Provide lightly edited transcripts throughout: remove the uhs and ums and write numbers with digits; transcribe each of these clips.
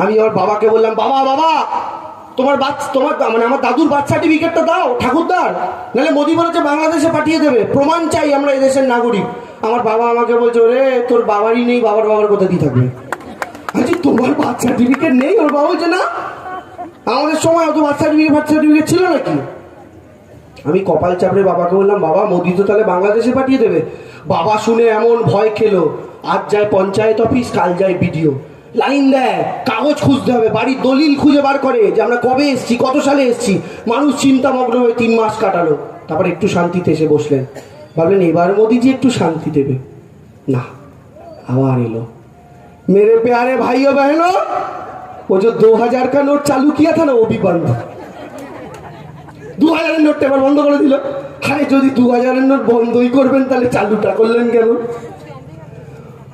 আমি আমার বাবাকে বললাম, বাবা বাবা তোমার মানে আমার দাদুর বার্থ সার্টিফিকেটটা দাও ঠাকুরদার, নাহলে মোদি বলেছে বাংলাদেশে পাঠিয়ে দেবে, প্রমাণ চাই আমরা এদেশের নাগরিক। আমার বাবা আমাকে বলছে, ওরে তোর বাবারই নেই, বাবার কোথা দিয়ে থাকবে? আচ্ছা তোমার বার্থ সার্টিফিকেট নেই? ওর বাবা বলছে না, আমাদের সময় অত বার্থ সার্টিফিকেট ছিল নাকি? আমি কপাল চাপড়ে বাবাকে বললাম, বাবা মোদি তো তাহলে বাংলাদেশে পাঠিয়ে দেবে। বাবা শুনে এমন ভয় খেলো, আজ যায় পঞ্চায়েত অফিস, কাল যায় বিডিও, লাইন দেয়, কাগজ খুঁজতে হবে, বাড়ির দলিল খুঁজে বার করে যে আমরা কবে এসছি, কত সালে এসছি। মানুষ চিন্তামগ্ন হয়ে 3 মাস কাটালো। তারপর একটু শান্তিতে এসে বসলেন, ভাবলেন এবার মোদিজি একটু শান্তি দেবে না। আবার এলো, मेरे प्यारे भाइयों बहनों, वो जो 2000 का नोट चालू किया था ना, वो भी बंद। 2000 এর নোটটা এবার বন্ধ করে দিল। আরে যদি 2000 এর নোট বন্ধই করবেন তাহলে চালুটা করলেন কেন?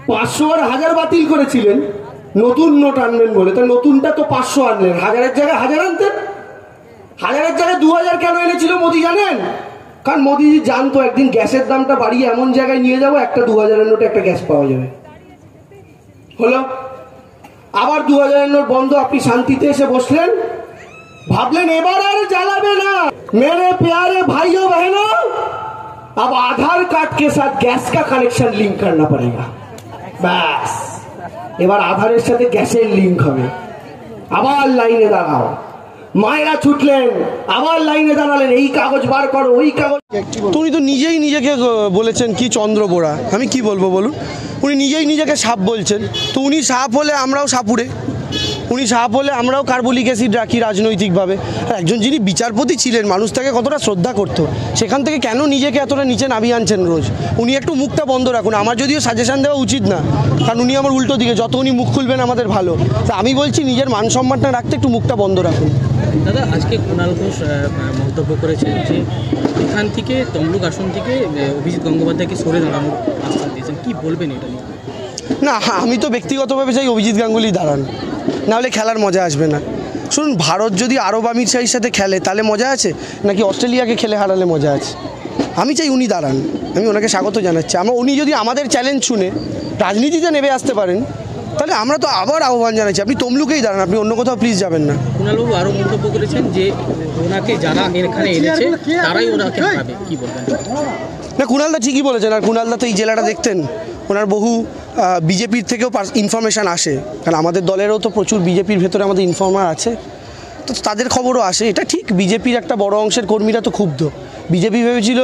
500 আর 1000 বাতিল করেছিলেন, নতুন নোট আনবেন বলে, তাই নতুনটা তো 500 আনলেন, 1000-এর জায়গায় 1000 আনতেন। 1000-এর জায়গায় 2000 কেন এনেছিল মোদি জানেন? কারণ মোদিজি জানতো একদিন গ্যাসের দামটা বাড়িয়ে এমন জায়গায় নিয়ে যাবো, একটা 2000 এর নোটে একটা গ্যাস পাওয়া যাবে। হলো, আবার 2000 এর নোট বন্ধ, আপনি শান্তিতে এসে বসলেন, ভাবলেন এবার আর জ্বালাবে না। मेरे प्यारे भाइयों बहनों, अब आधार कार्ड के साथ गैस का कनेक्शन लिंक करना पड़ेगा। बस এবার আধারের সাথে গ্যাসের লিঙ্ক হবে। আবার লাইনে দাঁড়াও, মায়েরা ছুটলেন, আবার লাইনে দাঁড়ালেন, এই কাগজ বার করো, ওই কাগজ। উনি তো নিজেই নিজেকে বলেছেন কি চন্দ্র বোরা, আমি কি বলবো বলুন? উনি নিজেই নিজেকে সাপ বলছেন। তো উনি সাপ হলে আমরাও সাপুড়ে, উনি সাপ হলে আমরাও কার্বলিক অ্যাসিড রাখি রাজনৈতিকভাবে। আর একজন যিনি বিচারপতি ছিলেন, মানুষ তাকে কতটা শ্রদ্ধা করতো, সেখান থেকে কেন নিজেকে এতটা নিচে নামিয়ে আনছেন রোজ? উনি একটু মুখটা বন্ধ রাখুন। আমার যদিও সাজেশন দেওয়া উচিত না, কারণ উনি আমার উল্টো দিকে, যত উনি মুখ খুলবেন আমাদের ভালো। তা আমি বলছি নিজের মান সম্মানটা রাখতে একটু মুখটা বন্ধ রাখুন। দাদা, আজকে কুণাল ঘোষ মন্তব্য করেছেন যে এখান থেকে তমলুক আসন থেকে অভিজিৎ গঙ্গোপাধ্যায়কে সরে দাঁড়ানোর আশ্বাস দিয়েছেন, কি বলবেন এটা নিয়ে? না, আমি তো ব্যক্তিগতভাবে চাই অভিজিৎ গাঙ্গুলি দাঁড়ান, নাহলে খেলার মজা আসবে না। শুনুন, ভারত যদি আরব আমিরশাহীর সাথে খেলে তাহলে মজা আছে, নাকি অস্ট্রেলিয়াকে খেলে হারালে মজা আছে? আমি চাই উনি দাঁড়ান, আমি ওনাকে স্বাগত জানাচ্ছি। উনি যদি আমাদের চ্যালেঞ্জ শুনে রাজনীতিতে নেমে আসতে পারেন, তাহলে আমরা তো আবার আহ্বান জানাচ্ছি, আপনি তমলুকেই দাঁড়ান, আপনি অন্য কোথাও প্লিজ যাবেন না। কুণালবাবু আরও মন্তব্য করেছেন যে ওনাকে যারা এখানে এনেছে তারাই ওনাকে হারাবে, কি বলবেন? না, কুণালদা ঠিকই বলেছেন। আর কুণালদা তো এই জেলাটা দেখতেন, ওনার বহু বিজেপির থেকেও ইনফরমেশান আসে, কারণ আমাদের দলেরও তো প্রচুর বিজেপির ভেতরে আমাদের ইনফর্মার আছে, তো তাদের খবরও আসে। এটা ঠিক, বিজেপির একটা বড় অংশের কর্মীরা তো ক্ষুব্ধ। বিজেপি ভেবেছিল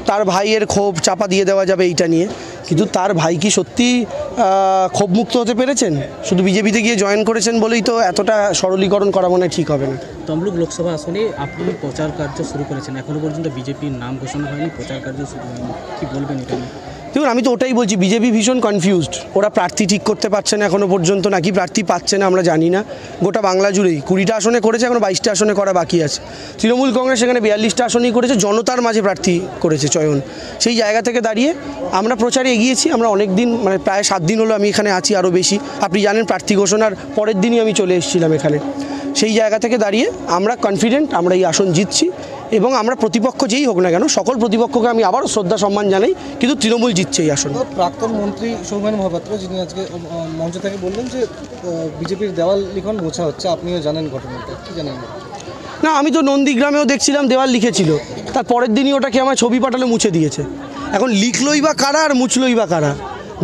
তার ভাইয়ের ক্ষোভ চাপা দিয়ে দেওয়া যাবে এইটা নিয়ে, কিন্তু তার ভাই কি সত্যি ক্ষোভমুক্ত হতে পেরেছেন? শুধু বিজেপিতে গিয়ে জয়েন করেছেন বলেই তো এতটা সরলীকরণ করা মনে ঠিক হবে না। তমলুক লোকসভা আসনে আপনি প্রচার কার্য শুরু করেছেন, এখনও পর্যন্ত বিজেপির নাম ঘোষণা হয়নি, প্রচার কার্য শুরু হয়নি, কি বলবেন এটা নিয়ে? দেখুন, আমি তো ওটাই বলছি, বিজেপি ভীষণ কনফিউজড। ওরা প্রার্থী ঠিক করতে পারছে না এখনও পর্যন্ত, নাকি প্রার্থী পাচ্ছে না আমরা জানি না। গোটা বাংলা জুড়েই 20টা আসনে করেছে, এখন 22টা আসনে করা বাকি আছে। তৃণমূল কংগ্রেস সেখানে 42টা আসনেই করেছে, জনতার মাঝে প্রার্থী করেছে চয়ন। সেই জায়গা থেকে দাঁড়িয়ে আমরা প্রচারে এগিয়েছি। আমরা অনেক দিন, মানে প্রায় 7 দিন হলো আমি এখানে আছি, আরও বেশি। আপনি জানেন প্রার্থী ঘোষণার পরের দিনই আমি চলে এসেছিলাম এখানে। সেই জায়গা থেকে দাঁড়িয়ে আমরা কনফিডেন্ট আমরা এই আসন জিতছি, এবং আমরা প্রতিপক্ষ যেই হোক না কেন, সকল প্রতিপক্ষকে আমি আবারও শ্রদ্ধা সম্মান জানাই, কিন্তু তৃণমূল জিতছে এই আসন। প্রাক্তন মন্ত্রী সৌমেন মহাপাত্র, যিনি আজকে মঞ্চ থেকে বললেন যে বিজেপির দেওয়াল লিখন মোছা হচ্ছে, আপনিও জানেন ঘটনাটা, কি জানেন? না, আমি তো নন্দীগ্রামেও দেখছিলাম দেওয়াল লিখেছিল, তার পরের দিনই ওটাকে আমার ছবি পাঠালে মুছে দিয়েছে। এখন লিখলই বা কারা আর মুছলই বা কারা?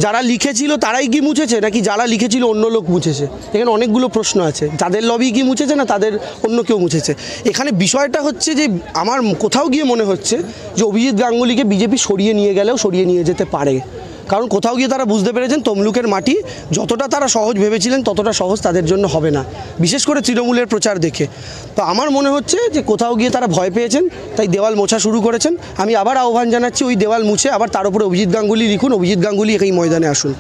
যারা লিখেছিল তারাই কি মুছেছে, নাকি যারা লিখেছিল অন্য লোক মুছেছে? এখানে অনেকগুলো প্রশ্ন আছে। যাদের লবি কি মুছেছে, না তাদের অন্য কেউ মুছেছে? এখানে বিষয়টা হচ্ছে যে আমার কোথাও গিয়ে মনে হচ্ছে যে অভিজিৎ গাঙ্গুলিকে বিজেপি সরিয়ে নিয়ে গেলেও সরিয়ে নিয়ে যেতে পারে, কারণ কোথাও গিয়ে তারা বুঝতে পেরেছেন তমলুকের মাটি যতটা তারা সহজ ভেবেছিলেন ততটা সহজ তাদের জন্য হবে না, বিশেষ করে তৃণমূলের প্রচার দেখে। তো আমার মনে হচ্ছে যে কোথাও গিয়ে তারা ভয় পেয়েছেন, তাই দেওয়াল মোছা শুরু করেছেন। আমি আবার আহ্বান জানাচ্ছি, ওই দেওয়াল মুছে আবার তার উপরে অভিজিৎ গাঙ্গুলি লিখুন, অভিজিৎ গাঙ্গুলি এই ময়দানে আসুন।